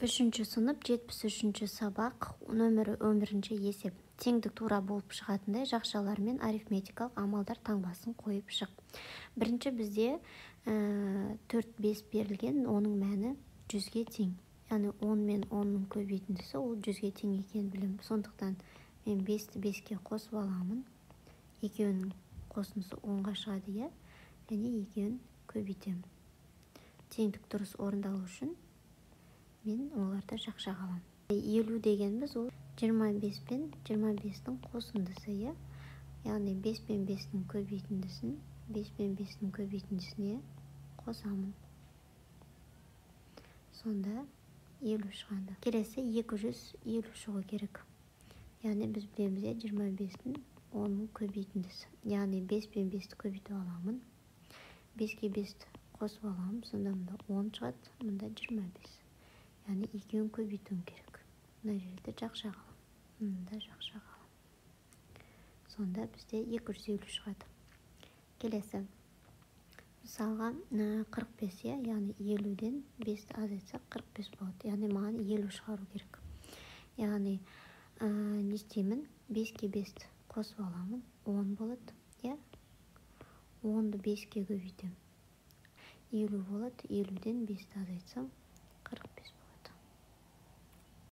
3 сынып 73 сабақ нөмірі 11 есеп. Теңдік тура болып шығатындай жақшалар мен арифметикалық амалдар таңбасын қойып шық. Бірінші бізде 4-5 берілген, оның мәні 100-ге тең. Яғни 10 мен 10-ның көбейтіндісі ол 100-ге тең екенін білемін. Сондықтан мен 5-ті 5-ке қосып аламын. Екеуінің қосындысы 10-ға шығады, иә? Және екеуін көбейтемін. Теңдік дұрыс орындалу үшін мен оларды жақшаға аламын. 50 дегеніміз ол 25 пен 25-дің қосындысы, иә? Яғни 5 пен 5-дің көбейтіндісін 5 пен 5-дің көбейтіндісіне қосамын. Сонда 50 шығады. Келесі 250 шығу керек. Яғни біз білеміз, 25-дің 10-ның көбейтіндісі. Яғни 5 пен 5-ті көбейтіп аламын. 5-ке 5-ті қосып аламын. Сонда мұнда 10 шығады, мұнда 25. Яғни екеуін көбейтуім керек. Мына жерді жақшаға аламын. Мұнда жақшаға аламын. Сонда бізде 250 шығады. Келесі. Мысалға 45, яғни 50-ден 5-ті азайтсақ 45 болады. Яғни маған 50 шығару керек. Яғни не істеймін? 5-ке 5-ті қосып аламын. 10 болады. 10-ды 5-ке көбейтемін. 50 болады. 50-ден 5-ті азайтсам 45 болады.